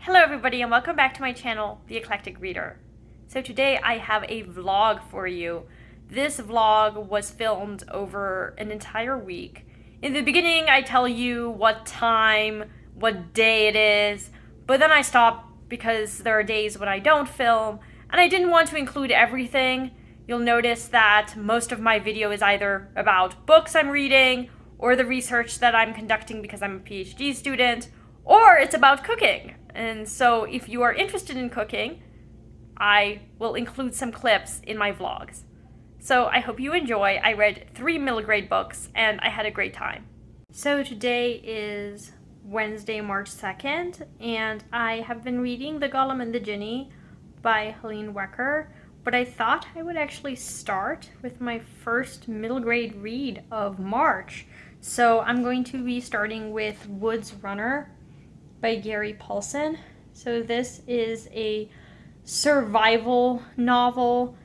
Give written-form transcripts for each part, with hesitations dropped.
Hello everybody and welcome back to my channel, The Eclectic Reader. So today I have a vlog for you. This vlog was filmed over an entire week. In the beginning I tell you what time, what day it is, but then I stop because there are days when I don't film, and I didn't want to include everything. You'll notice that most of my video is either about books I'm reading, or the research that I'm conducting because I'm a PhD student, or it's about cooking. And so if you are interested in cooking, I will include some clips in my vlogs. So I hope you enjoy. I read 3 middle grade books and I had a great time. So today is Wednesday, March 2nd, and I have been reading The Golem and the Jinni by Helene Wecker, but I thought I would actually start with my first middle grade read of March. So I'm going to be starting with Wood's Runner by Gary Paulsen. So this is a survival novel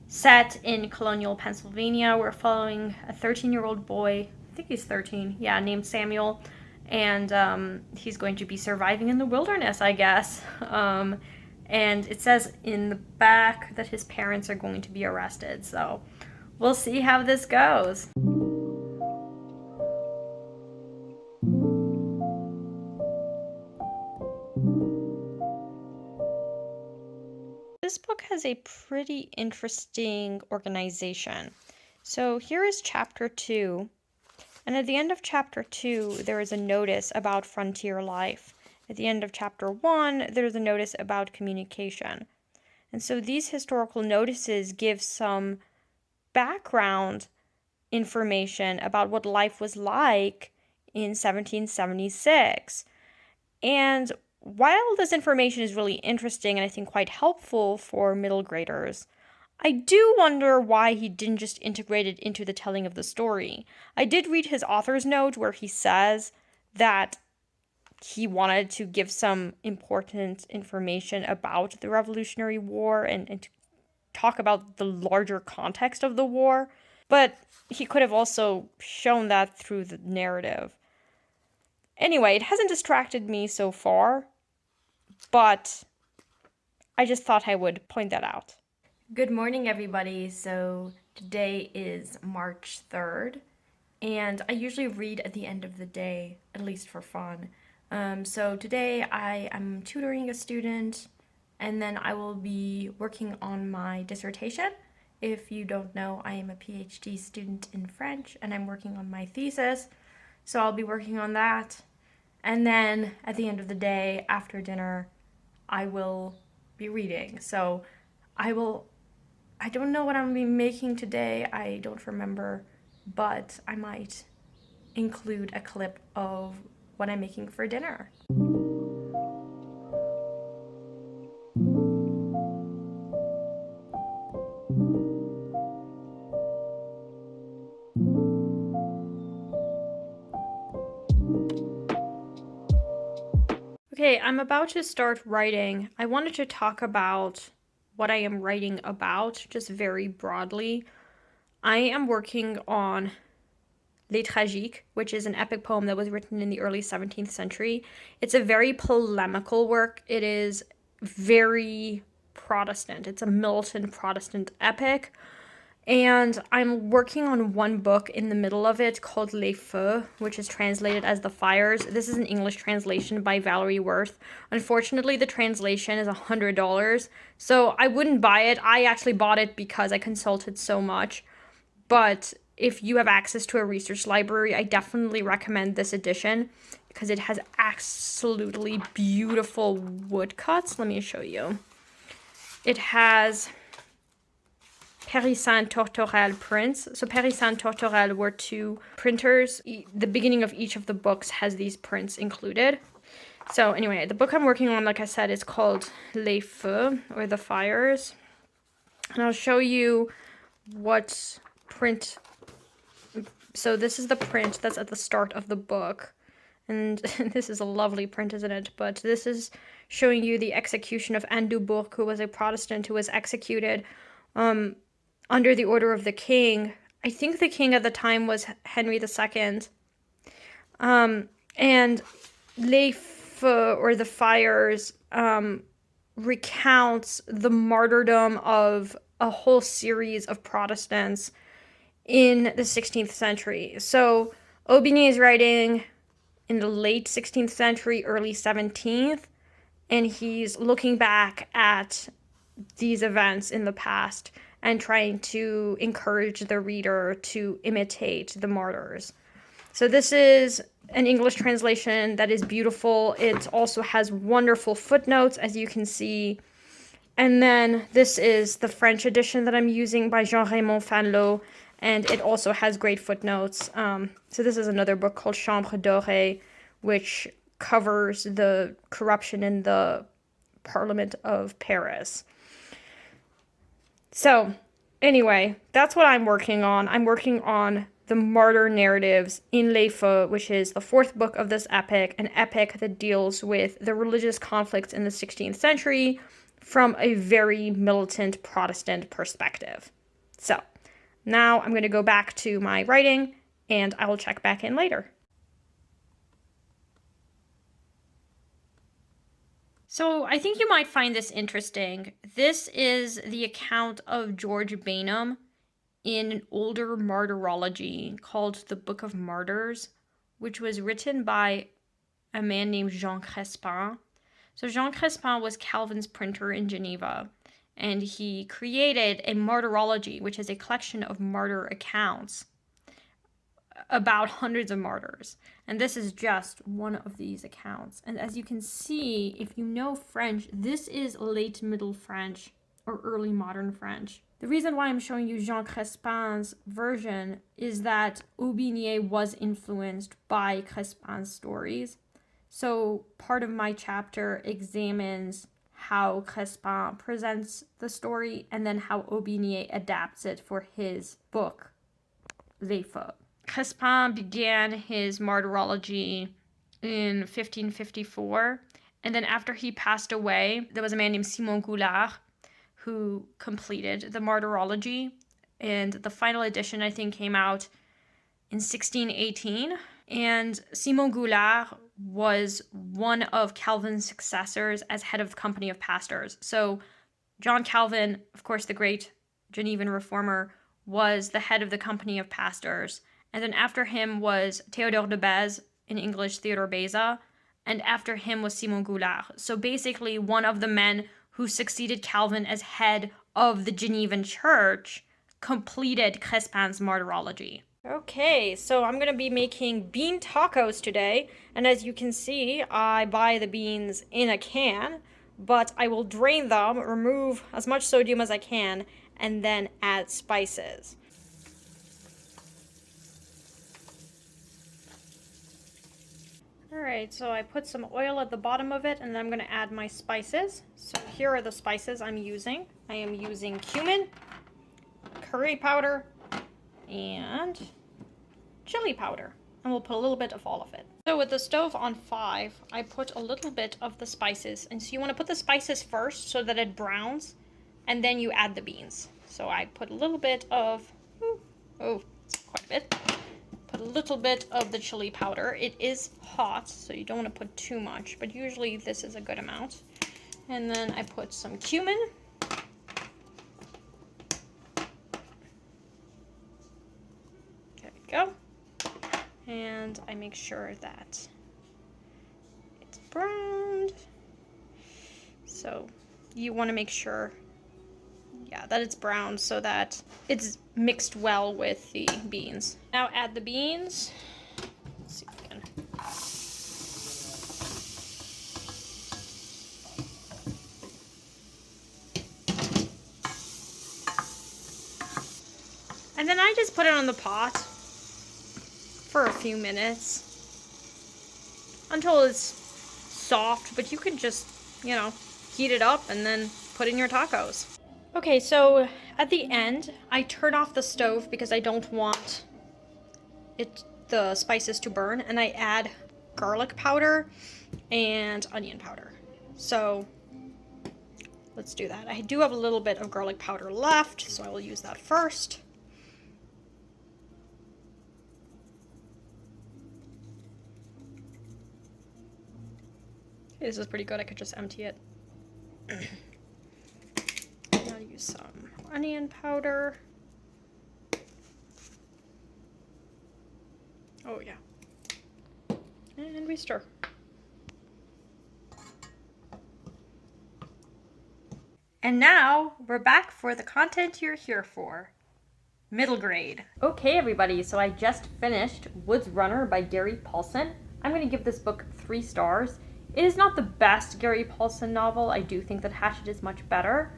set in colonial Pennsylvania. We're following a 13-year-old boy, I think he's 13, yeah, named Samuel, and he's going to be surviving in the wilderness, I guess. And it says in the back that his parents are going to be arrested, so we'll see how this goes. This book has a pretty interesting organization. So here is chapter 2, and at the end of chapter 2, there is a notice about frontier life. At the end of chapter 1, there's a notice about communication. And so these historical notices give some background information about what life was like in 1776. And while this information is really interesting and I think quite helpful for middle graders, I do wonder why he didn't just integrate it into the telling of the story. I did read his author's note where he says that he wanted to give some important information about the Revolutionary War and to talk about the larger context of the war, but he could have also shown that through the narrative. Anyway, it hasn't distracted me so far, but I just thought I would point that out. Good morning, everybody. So today is March 3rd, and I usually read at the end of the day, at least for fun. So today I am tutoring a student, and then I will be working on my dissertation. If you don't know, I am a PhD student in French, and I'm working on my thesis, so I'll be working on that. And then at the end of the day, after dinner, I will be reading. So I don't know what I'm going to be making today. I don't remember, but I might include a clip of what I'm making for dinner. Okay, I'm about to start writing. I wanted to talk about what I am writing about, just very broadly. I am working on Les Tragiques, which is an epic poem that was written in the early 17th century. It's a very polemical work. It is very Protestant. It's a militant Protestant epic. And I'm working on one book in the middle of it called Les Feux, which is translated as The Fires. This is an English translation by Valerie Worth. Unfortunately, the translation is $100, so I wouldn't buy it. I actually bought it because I consulted so much. But if you have access to a research library, I definitely recommend this edition because it has absolutely beautiful woodcuts. Let me show you. It has Paulsen Tortorel prints. So Paulsen Tortorel were two printers. The beginning of each of the books has these prints included. So anyway, the book I'm working on, like I said, is called Les Feux, or The Fires. And I'll show you what print. So this is the print that's at the start of the book. And this is a lovely print, isn't it? But this is showing you the execution of Anne Dubourg, who was a Protestant who was executed under the order of the king. I think the king at the time was Henry II. And Les feux, or the fires, recounts the martyrdom of a whole series of Protestants in the 16th century. So Aubigny is writing in the late 16th century, early 17th, and he's looking back at these events in the past and trying to encourage the reader to imitate the martyrs. So this is an English translation that is beautiful. It also has wonderful footnotes, as you can see. And then this is the French edition that I'm using by Jean-Raymond Fanlot, and it also has great footnotes. So this is another book called Chambre Dorée, which covers the corruption in the Parliament of Paris. So anyway, that's what I'm working on. I'm working on the martyr narratives in Les Feux, which is the fourth book of this epic, an epic that deals with the religious conflicts in the 16th century from a very militant Protestant perspective. So now I'm going to go back to my writing, and I will check back in later. So I think you might find this interesting. This is the account of George Bainham in an older martyrology called the Book of Martyrs, which was written by a man named Jean Crespin. So Jean Crespin was Calvin's printer in Geneva, and he created a martyrology, which is a collection of martyr accounts about hundreds of martyrs. And this is just one of these accounts. And as you can see, if you know French, this is late Middle French or early modern French. The reason why I'm showing you Jean Crespin's version is that Aubigny was influenced by Crespin's stories. So part of my chapter examines how Crespin presents the story and then how Aubigny adapts it for his book, Les Feux. Crespin began his martyrology in 1554, and then after he passed away, there was a man named Simon Goulart who completed the martyrology, and the final edition, I think, came out in 1618. And Simon Goulart was one of Calvin's successors as head of the Company of Pastors. So John Calvin, of course, the great Genevan reformer, was the head of the Company of Pastors. And then after him was Théodore de Bèze, in English Theodore Beza, and after him was Simon Goulart. So basically one of the men who succeeded Calvin as head of the Genevan Church completed Crespin's martyrology. Okay, so I'm going to be making bean tacos today, and as you can see, I buy the beans in a can, but I will drain them, remove as much sodium as I can, and then add spices. Alright, so I put some oil at the bottom of it, and then I'm going to add my spices. So here are the spices I'm using. I am using cumin, curry powder, and chili powder. And we'll put a little bit of all of it. So with the stove on 5, I put a little bit of the spices. And so you want to put the spices first so that it browns, and then you add the beans. So I put a little bit of, it's quite a bit. Put a little bit of the chili powder. It is hot, so you don't want to put too much, but usually this is a good amount. And then I put some cumin. There we go. And I make sure that it's browned. So you want to make sure, that it's brown so that it's mixed well with the beans. Now add the beans. Let's see if we can. And then I just put it on the pot for a few minutes until it's soft, but you can just, heat it up and then put in your tacos. Okay, so at the end, I turn off the stove because I don't want the spices to burn, and I add garlic powder and onion powder. So let's do that. I do have a little bit of garlic powder left, so I will use that first. This is pretty good. I could just empty it. I'll use some onion powder. Oh yeah. And we stir. And now we're back for the content you're here for. Middle grade. Okay, everybody, so I just finished Woods Runner by Gary Paulsen. I'm going to give this book 3 stars. It is not the best Gary Paulsen novel. I do think that Hatchet is much better.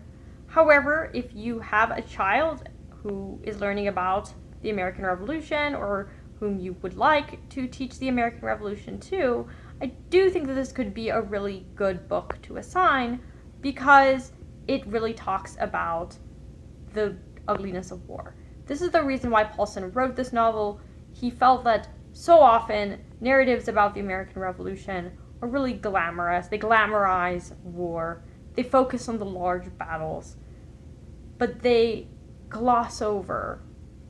However, if you have a child who is learning about the American Revolution or whom you would like to teach the American Revolution to, I do think that this could be a really good book to assign because it really talks about the ugliness of war. This is the reason why Paulsen wrote this novel. He felt that so often narratives about the American Revolution are really glamorous. They glamorize war. They focus on the large battles. But they gloss over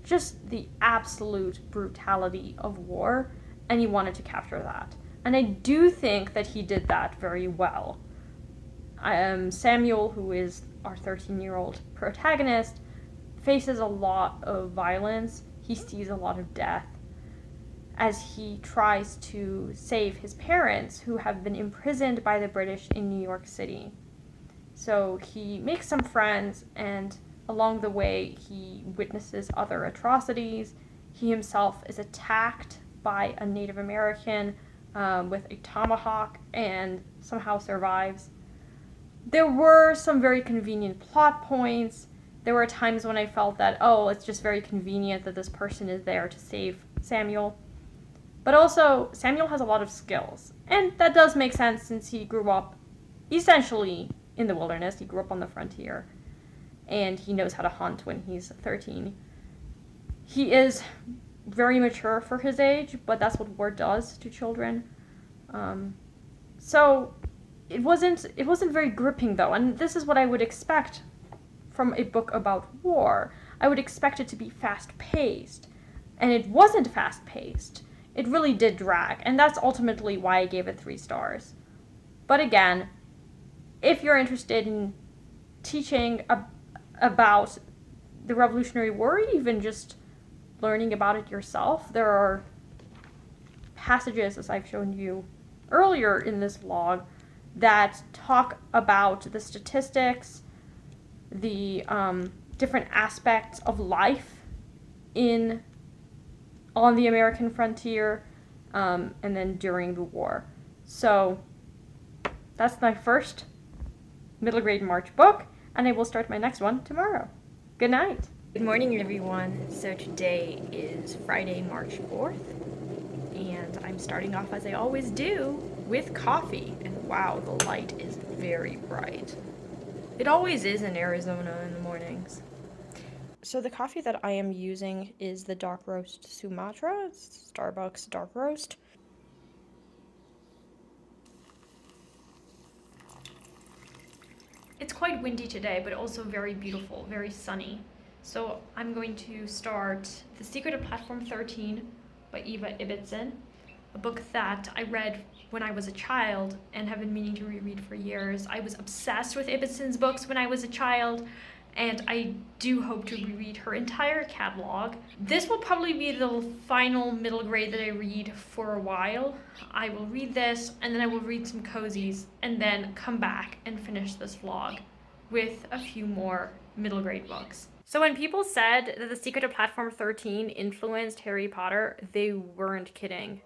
just the absolute brutality of war, and he wanted to capture that. And I do think that he did that very well. Samuel, who is our 13-year-old protagonist, faces a lot of violence. He sees a lot of death as he tries to save his parents, who have been imprisoned by the British in New York City. So he makes some friends, and along the way he witnesses other atrocities. He himself is attacked by a Native American with a tomahawk and somehow survives. There were some very convenient plot points. There were times when I felt that, oh, it's just very convenient that this person is there to save Samuel. But also, Samuel has a lot of skills. And that does make sense since he grew up essentially in the wilderness. He grew up on the frontier. And he knows how to hunt when he's 13. He is very mature for his age, but that's what war does to children. So it wasn't very gripping though, and this is what I would expect from a book about war. I would expect it to be fast-paced, and it wasn't fast-paced. It really did drag, and that's ultimately why I gave it 3 stars. But again, if you're interested in teaching about the Revolutionary War, even just learning about it yourself, there are passages, as I've shown you earlier in this vlog, that talk about the statistics, the different aspects of life on the American frontier, and then during the war. So that's my first middle grade March book, and I will start my next one tomorrow. Good night. Good morning, everyone. So today is Friday, March 4th, and I'm starting off as I always do with coffee. And wow, the light is very bright. It always is in Arizona in the mornings. So the coffee that I am using is the Dark Roast Sumatra. It's Starbucks Dark Roast. It's quite windy today, but also very beautiful, very sunny. So I'm going to start The Secret of Platform 13 by Eva Ibbotson, a book that I read when I was a child and have been meaning to reread for years. I was obsessed with Ibbotson's books when I was a child, and I do hope to reread her entire catalog. This will probably be the final middle grade that I read for a while. I will read this, and then I will read some cozies, and then come back and finish this vlog with a few more middle grade books. So when people said that The Secret of Platform 13 influenced Harry Potter, they weren't kidding.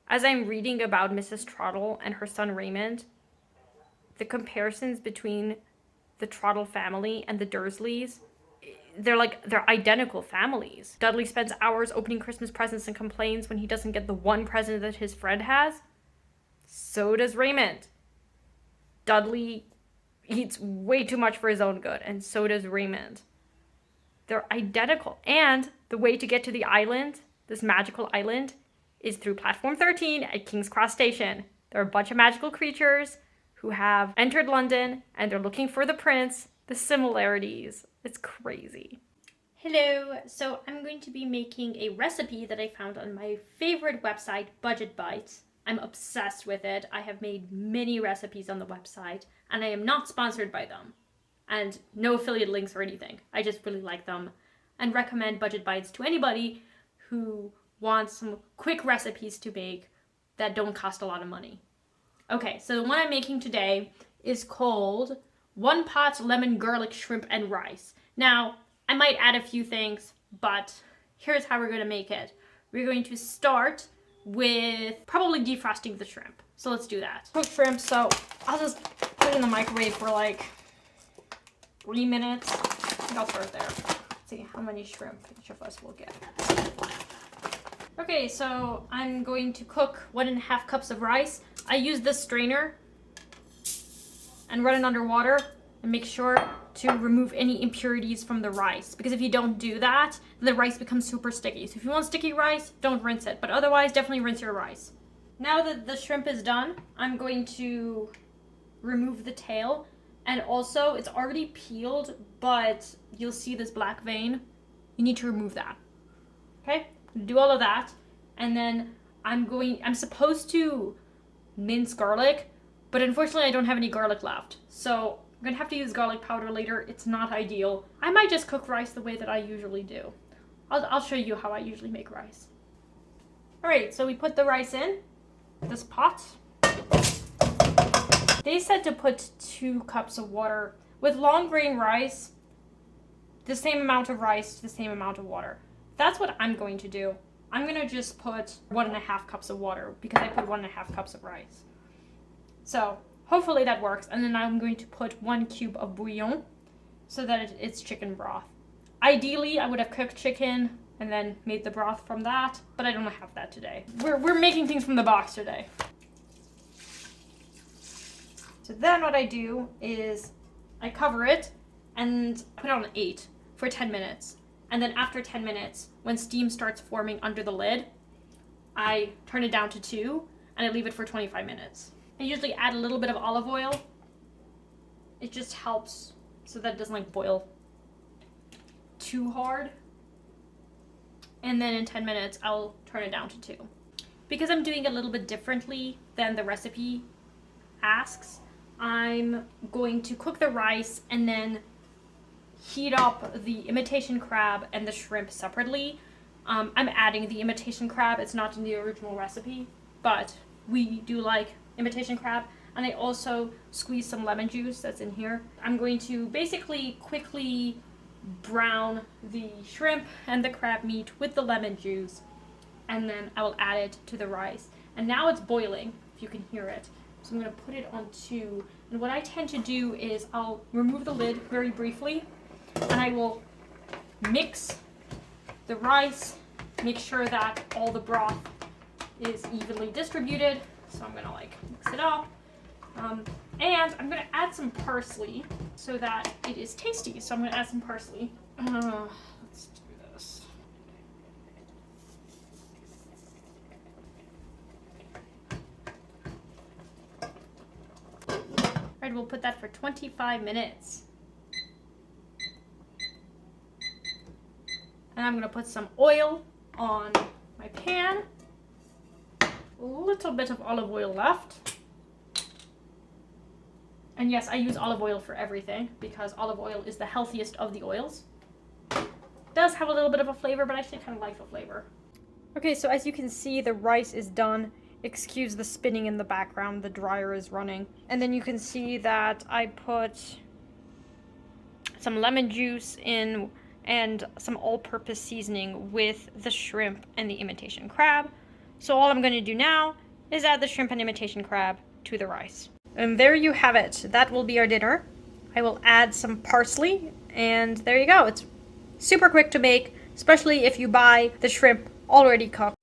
As I'm reading about Mrs. Trottle and her son Raymond, the comparisons between the Trottle family and the Dursleys, they're identical families. Dudley spends hours opening Christmas presents and complains when he doesn't get the one present that his friend has. So does Raymond. Dudley eats way too much for his own good, and so does Raymond. They're identical. And the way to get to the island, this magical island, is through Platform 13 at King's Cross Station. There are a bunch of magical creatures who have entered London, and they're looking for the prince. The similarities, it's crazy. Hello, so I'm going to be making a recipe that I found on my favorite website, Budget Bites. I'm obsessed with it. I have made many recipes on the website, and I am not sponsored by them. And no affiliate links or anything. I just really like them and recommend Budget Bites to anybody who wants some quick recipes to make that don't cost a lot of money. Okay, so the one I'm making today is called One Pot Lemon Garlic Shrimp and Rice. Now, I might add a few things, but here's how we're going to make it. We're going to start with probably defrosting the shrimp. So let's do that. Cooked shrimp, so I'll just put it in the microwave for like 3 minutes. I think I'll start there. Let's see how many shrimp each of us will get. Okay, so I'm going to cook 1.5 cups of rice. I use this strainer and run it under water and make sure to remove any impurities from the rice, because if you don't do that, the rice becomes super sticky. So if you want sticky rice, don't rinse it, but otherwise definitely rinse your rice. Now that the shrimp is done, I'm going to remove the tail, and also it's already peeled, but you'll see this black vein. You need to remove that. Okay? Do all of that, and then I'm supposed to mince garlic, but unfortunately I don't have any garlic left. So I'm gonna have to use garlic powder later. It's not ideal. I might just cook rice the way that I usually do. I'll show you how I usually make rice. Alright, so we put the rice in this pot. They said to put 2 cups of water. With long grain rice, the same amount of rice, the same amount of water. That's what I'm going to do. I'm going to just put 1.5 cups of water because I put 1.5 cups of rice. So hopefully that works. And then I'm going to put 1 cube of bouillon so that it's chicken broth. Ideally, I would have cooked chicken and then made the broth from that, but I don't have that today. We're making things from the box today. So then what I do is I cover it and put it on 8 for 10 minutes. And then after 10 minutes, when steam starts forming under the lid, I turn it down to 2 and I leave it for 25 minutes. I usually add a little bit of olive oil. It just helps so that it doesn't like boil too hard. And then in 10 minutes, I'll turn it down to 2. Because I'm doing it a little bit differently than the recipe asks, I'm going to cook the rice and then heat up the imitation crab and the shrimp separately. I'm adding the imitation crab. It's not in the original recipe, but we do like imitation crab. And I also squeeze some lemon juice that's in here. I'm going to basically quickly brown the shrimp and the crab meat with the lemon juice, and then I will add it to the rice. And now it's boiling, if you can hear it. So I'm going to put it on 2. And what I tend to do is I'll remove the lid very briefly, and I will mix the rice, make sure that all the broth is evenly distributed. So I'm going to like mix it up. And I'm going to add some parsley so that it is tasty. So I'm going to add some parsley. Let's do this. Alright, we'll put that for 25 minutes. And I'm going to put some oil on my pan. A little bit of olive oil left. And yes, I use olive oil for everything because olive oil is the healthiest of the oils. It does have a little bit of a flavor, but I actually kind of like the flavor. Okay, so as you can see, the rice is done. Excuse the spinning in the background, the dryer is running. And then you can see that I put some lemon juice in and some all-purpose seasoning with the shrimp and the imitation crab. So all I'm going to do now is add the shrimp and imitation crab to the rice. And there you have it. That will be our dinner. I will add some parsley, and there you go. It's super quick to make, especially if you buy the shrimp already cooked.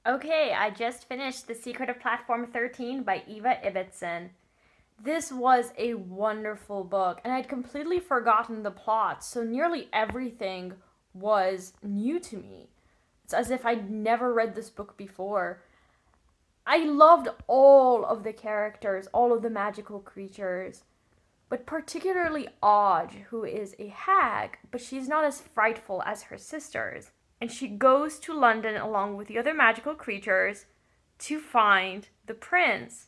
Okay, I just finished The Secret of Platform 13 by Eva Ibbotson. This was a wonderful book, and I'd completely forgotten the plot, so nearly everything was new to me. It's as if I'd never read this book before. I loved all of the characters, all of the magical creatures, but particularly Odge, who is a hag, but she's not as frightful as her sisters. And she goes to London along with the other magical creatures to find the prince.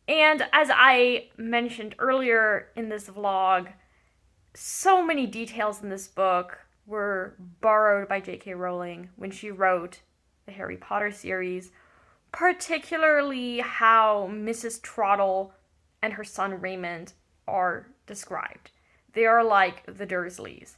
And as I mentioned earlier in this vlog, so many details in this book were borrowed by J.K. Rowling when she wrote the Harry Potter series, particularly how Mrs. Trottle and her son Raymond are described. They are like the Dursleys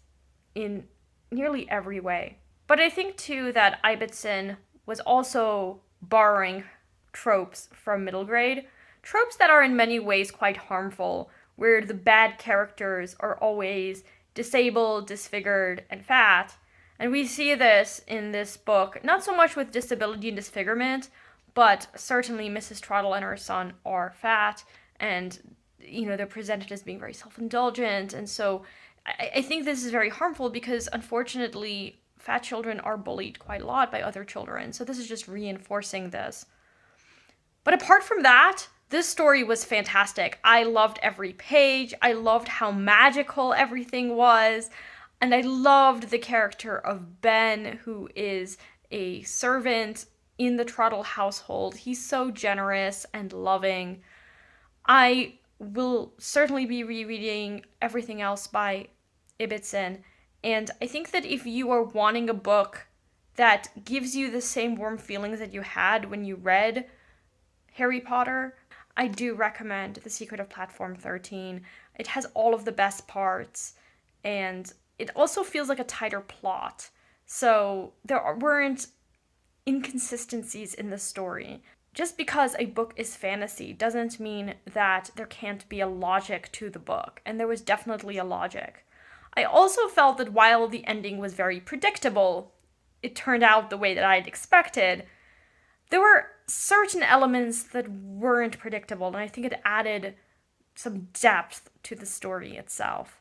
in nearly every way. But I think too that Ibbotson was also borrowing tropes from middle grade, tropes that are in many ways quite harmful, where the bad characters are always disabled, disfigured, and fat. And we see this in this book, not so much with disability and disfigurement, but certainly Mrs. Trottle and her son are fat, and they're presented as being very self-indulgent. And so I think this is very harmful because, unfortunately, fat children are bullied quite a lot by other children. So this is just reinforcing this. But apart from that, this story was fantastic. I loved every page. I loved how magical everything was. And I loved the character of Ben, who is a servant in the Trottle household. He's so generous and loving. I will certainly be rereading everything else by Ibbotson. And I think that if you are wanting a book that gives you the same warm feelings that you had when you read Harry Potter, I do recommend The Secret of Platform 13. It has all of the best parts, and it also feels like a tighter plot. So there weren't inconsistencies in the story. Just because a book is fantasy doesn't mean that there can't be a logic to the book, and there was definitely a logic. I also felt that while the ending was very predictable, it turned out the way that I'd expected, there were certain elements that weren't predictable, and I think it added some depth to the story itself.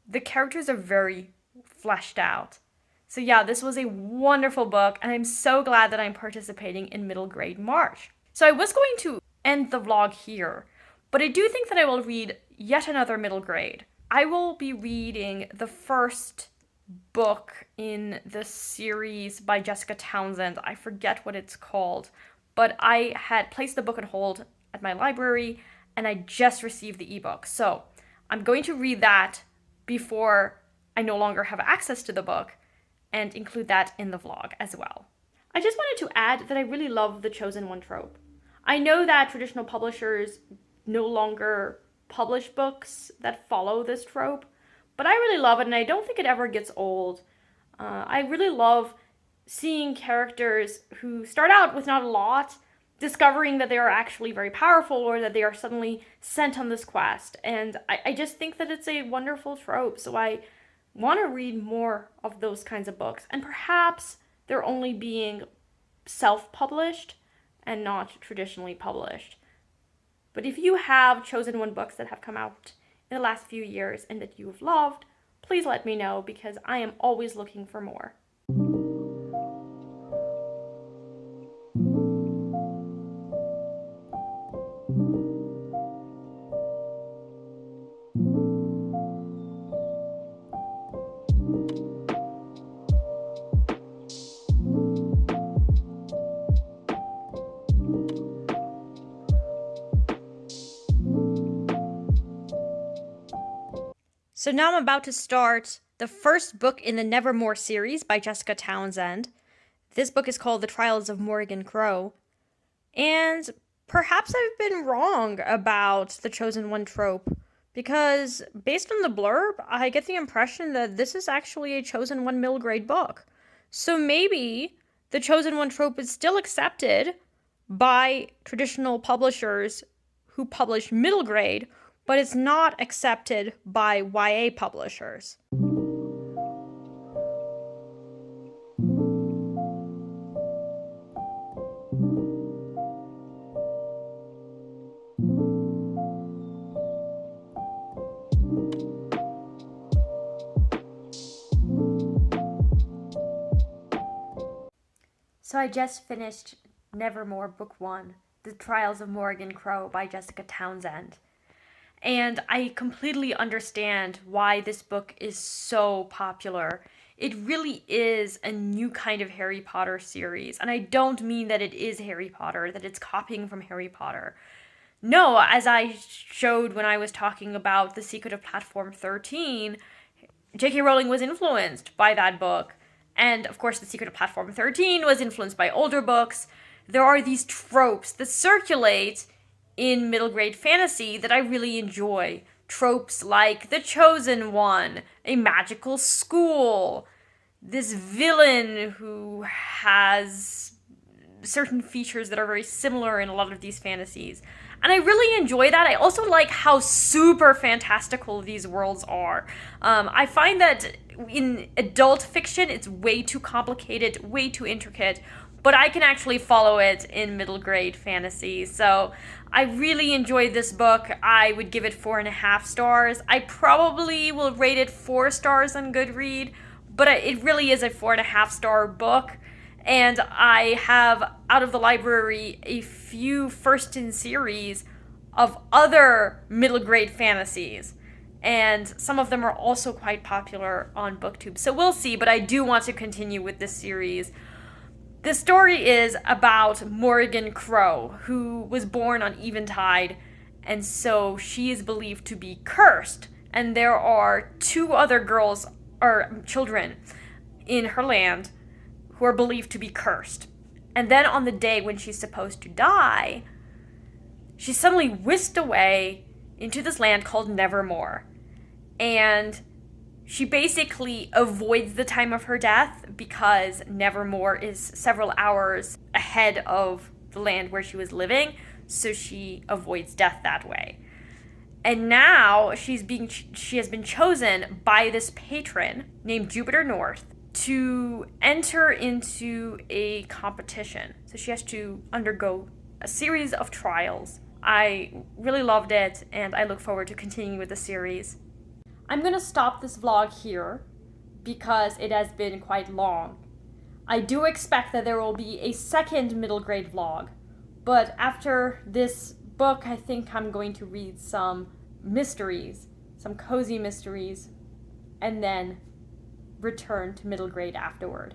The characters are very fleshed out. So yeah, this was a wonderful book, and I'm so glad that I'm participating in Middle Grade March. So I was going to end the vlog here, but I do think that I will read yet another middle grade. I will be reading the first book in the series by Jessica Townsend. I forget what it's called, but I had placed the book on hold at my library, and I just received the ebook. So I'm going to read that before I no longer have access to the book, and include that in the vlog as well. I just wanted to add that I really love the Chosen One trope. I know that traditional publishers no longer publish books that follow this trope, but I really love it, and I don't think it ever gets old. I really love seeing characters who start out with not a lot, discovering that they are actually very powerful, or that they are suddenly sent on this quest. And I just think that it's a wonderful trope, so I want to read more of those kinds of books. And perhaps they're only being self-published and not traditionally published. But if you have Chosen One books that have come out in the last few years and that you've loved, please let me know, because I am always looking for more. So now I'm about to start the first book in the Nevermore series by Jessica Townsend. This book is called The Trials of Morrigan Crow. And perhaps I've been wrong about the Chosen One trope, because based on the blurb, I get the impression that this is actually a Chosen One middle grade book. So maybe the Chosen One trope is still accepted by traditional publishers who publish middle grade, but it's not accepted by YA publishers. So I just finished Nevermore Book 1, The Trials of Morrigan Crow by Jessica Townsend. And I completely understand why this book is so popular. It really is a new kind of Harry Potter series. And I don't mean that it is Harry Potter, that it's copying from Harry Potter. No, as I showed when I was talking about The Secret of Platform 13, J.K. Rowling was influenced by that book. And of course, The Secret of Platform 13 was influenced by older books. There are these tropes that circulate in middle grade fantasy that I really enjoy. Tropes like the chosen one, a magical school, this villain who has certain features that are very similar in a lot of these fantasies. And I really enjoy that. I also like how super fantastical these worlds are. I find that in adult fiction, it's way too complicated, way too intricate, but I can actually follow it in middle grade fantasy. So I really enjoyed this book. I would give it 4.5 stars. I probably will rate it 4 stars on Goodread, but it really is a 4.5 star book. And I have out of the library a few first in series of other middle grade fantasies. And some of them are also quite popular on BookTube. So we'll see, but I do want to continue with this series. The story is about Morrigan Crow, who was born on Eventide, and so she is believed to be cursed. And there are 2 other girls, or children, in her land who are believed to be cursed. And then on the day when she's supposed to die, she's suddenly whisked away into this land called Nevermore. And she basically avoids the time of her death because Nevermore is several hours ahead of the land where she was living, so she avoids death that way. And now she has been chosen by this patron named Jupiter North to enter into a competition. So she has to undergo a series of trials. I really loved it, and I look forward to continuing with the series. I'm going to stop this vlog here because it has been quite long. I do expect that there will be a second middle grade vlog, but after this book, I think I'm going to read some mysteries, some cozy mysteries, and then return to middle grade afterward.